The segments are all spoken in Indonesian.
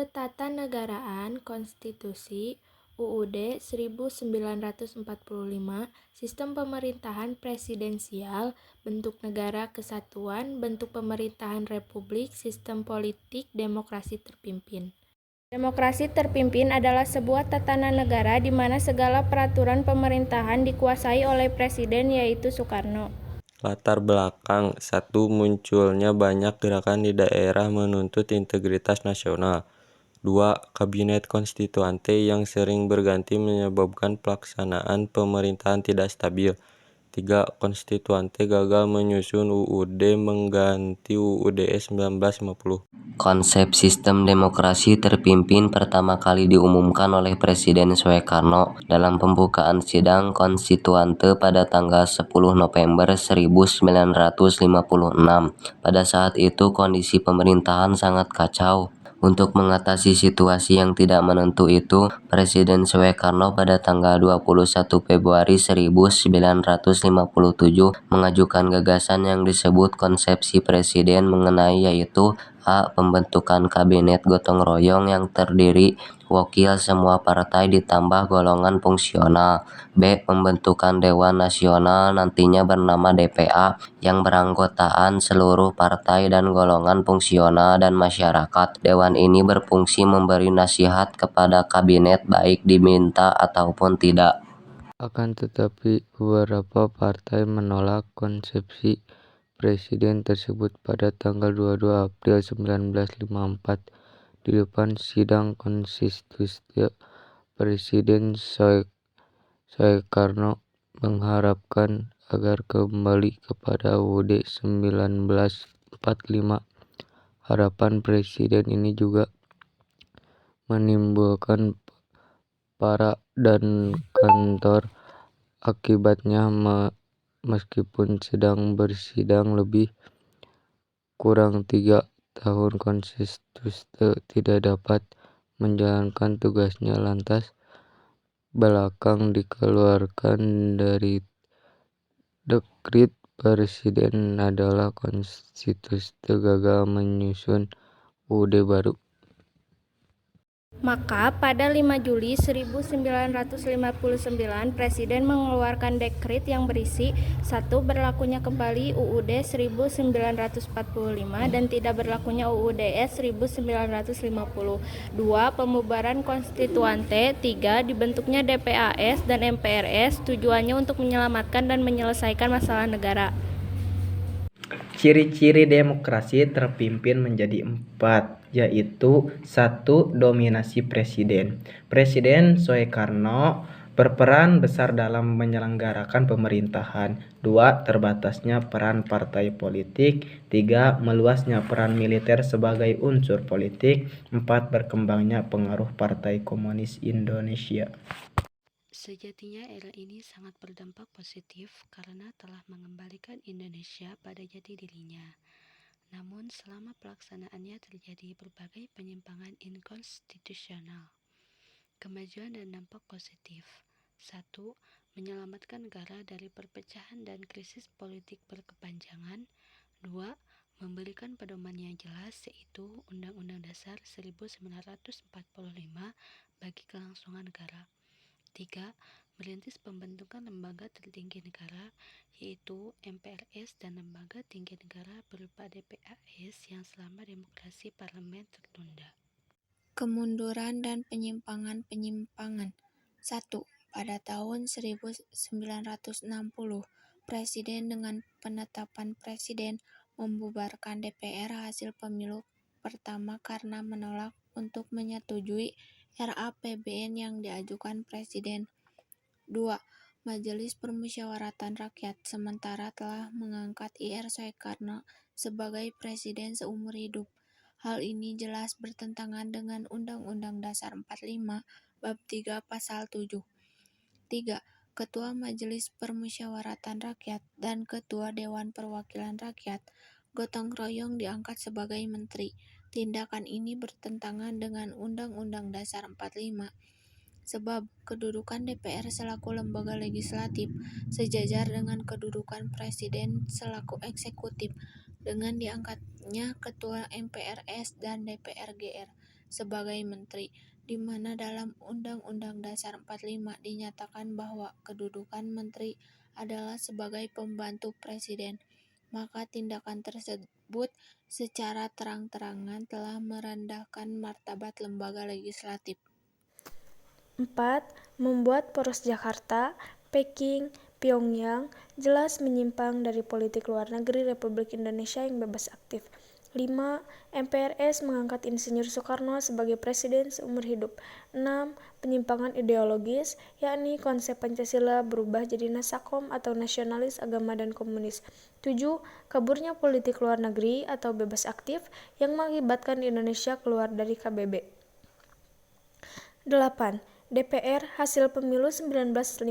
Ketatanegaraan Konstitusi UUD 1945, Sistem Pemerintahan Presidensial, Bentuk Negara Kesatuan, Bentuk Pemerintahan Republik, Sistem Politik, Demokrasi Terpimpin. Demokrasi terpimpin adalah sebuah tatanan negara di mana segala peraturan pemerintahan dikuasai oleh presiden, yaitu Soekarno. Latar belakang: 1. Munculnya banyak gerakan di daerah menuntut integritas nasional. 2. Kabinet konstituante yang sering berganti menyebabkan pelaksanaan pemerintahan tidak stabil. 3. Konstituante gagal menyusun UUD mengganti UUD 1950. Konsep sistem demokrasi terpimpin pertama kali diumumkan oleh Presiden Soekarno dalam pembukaan sidang konstituante pada tanggal 10 November 1956. Pada saat itu kondisi pemerintahan sangat kacau. Untuk mengatasi situasi yang tidak menentu itu, Presiden Soekarno pada tanggal 21 Februari 1957 mengajukan gagasan yang disebut konsepsi presiden mengenai yaitu A. Pembentukan kabinet gotong royong yang terdiri wakil semua partai ditambah golongan fungsional. B. Pembentukan Dewan Nasional nantinya bernama DPA yang beranggotaan seluruh partai dan golongan fungsional dan masyarakat. Dewan ini berfungsi memberi nasihat kepada kabinet baik diminta ataupun tidak. Akan tetapi beberapa partai menolak konsepsi presiden tersebut. Pada tanggal 22 April 1954 di depan sidang konstitusi, Presiden Soekarno mengharapkan agar kembali kepada UUD 1945. Harapan presiden ini juga menimbulkan para dan kantor. Akibatnya meskipun sedang bersidang lebih kurang 3 tahun, konstitusi tidak dapat menjalankan tugasnya. Lantas belakang dikeluarkan dari dekrit presiden adalah konstitusi gagal menyusun UUD baru. Maka pada 5 Juli 1959 Presiden mengeluarkan dekrit yang berisi 1. Berlakunya kembali UUD 1945 dan tidak berlakunya UUD 1950. 2. Pembubaran konstituante. 3. Dibentuknya DPAS dan MPRS, tujuannya untuk menyelamatkan dan menyelesaikan masalah negara. Ciri-ciri demokrasi terpimpin menjadi 4, yaitu 1. Dominasi presiden. Presiden Soekarno berperan besar dalam menyelenggarakan pemerintahan. 2. Terbatasnya peran partai politik. 3. Meluasnya peran militer sebagai unsur politik. 4. Berkembangnya pengaruh Partai Komunis Indonesia. Sejatinya era ini sangat berdampak positif karena telah mengembalikan Indonesia pada jati dirinya. Namun selama pelaksanaannya terjadi berbagai penyimpangan inkonstitusional. Kemajuan dan dampak positif. 1. Menyelamatkan negara dari perpecahan dan krisis politik berkepanjangan. 2. Memberikan pedoman yang jelas, yaitu Undang-Undang Dasar 1945 bagi kelangsungan negara. 3. Merintis pembentukan lembaga tertinggi negara, yaitu MPRS dan lembaga tinggi negara berupa DPAS yang selama demokrasi parlemen tertunda. Kemunduran dan penyimpangan-penyimpangan. 1. Pada tahun 1960, Presiden dengan penetapan Presiden membubarkan DPR hasil pemilu pertama karena menolak untuk menyetujui RAPBN yang diajukan Presiden. 2. Majelis Permusyawaratan Rakyat sementara telah mengangkat Ir Soekarno sebagai Presiden seumur hidup. Hal ini jelas bertentangan dengan Undang-Undang Dasar 45 Bab 3 Pasal 7. 3. Ketua Majelis Permusyawaratan Rakyat dan Ketua Dewan Perwakilan Rakyat gotong royong diangkat sebagai menteri. Tindakan ini bertentangan dengan Undang-Undang Dasar 45, sebab kedudukan DPR selaku lembaga legislatif sejajar dengan kedudukan Presiden selaku eksekutif. Dengan diangkatnya Ketua MPRS dan DPR GR sebagai menteri, di mana dalam Undang-Undang Dasar 45 dinyatakan bahwa kedudukan menteri adalah sebagai pembantu presiden, maka tindakan tersebut secara terang-terangan telah merendahkan martabat lembaga legislatif. 4. Membuat poros Jakarta, Peking, Pyongyang jelas menyimpang dari politik luar negeri Republik Indonesia yang bebas aktif. 5. MPRS mengangkat Insinyur Soekarno sebagai presiden seumur hidup. 6. Penyimpangan ideologis, yakni konsep Pancasila berubah jadi Nasakom atau nasionalis agama dan komunis. 7. Kaburnya politik luar negeri atau bebas aktif yang mengakibatkan Indonesia keluar dari KBB. 8. DPR hasil pemilu 1955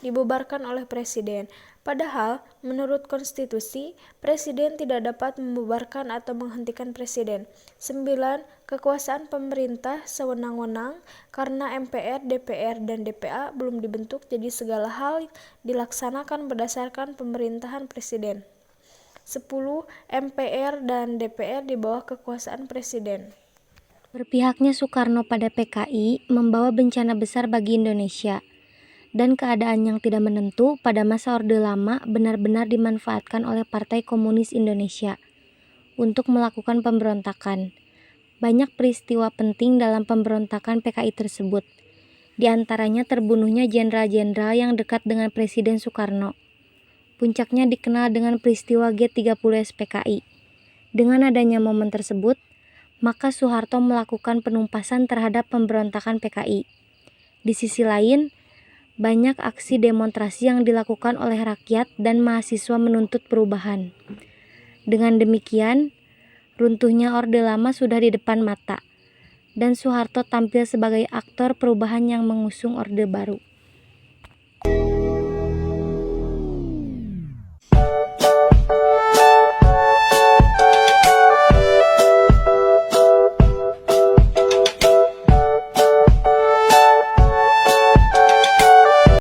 dibubarkan oleh Presiden. Padahal, menurut konstitusi, Presiden tidak dapat membubarkan atau menghentikan Presiden. 9. Kekuasaan pemerintah sewenang-wenang karena MPR, DPR, dan DPA belum dibentuk, jadi segala hal dilaksanakan berdasarkan pemerintahan Presiden. 10. MPR dan DPR di bawah kekuasaan Presiden. Berpihaknya Soekarno pada PKI membawa bencana besar bagi Indonesia, dan keadaan yang tidak menentu pada masa Orde Lama benar-benar dimanfaatkan oleh Partai Komunis Indonesia untuk melakukan pemberontakan. Banyak peristiwa penting dalam pemberontakan PKI tersebut, di antaranya terbunuhnya jenderal-jenderal yang dekat dengan Presiden Soekarno. Puncaknya dikenal dengan peristiwa G30 SPKI. Dengan adanya momen tersebut, maka Soeharto melakukan penumpasan terhadap pemberontakan PKI. Di sisi lain, banyak aksi demonstrasi yang dilakukan oleh rakyat dan mahasiswa menuntut perubahan. Dengan demikian, runtuhnya Orde Lama sudah di depan mata, dan Soeharto tampil sebagai aktor perubahan yang mengusung Orde Baru.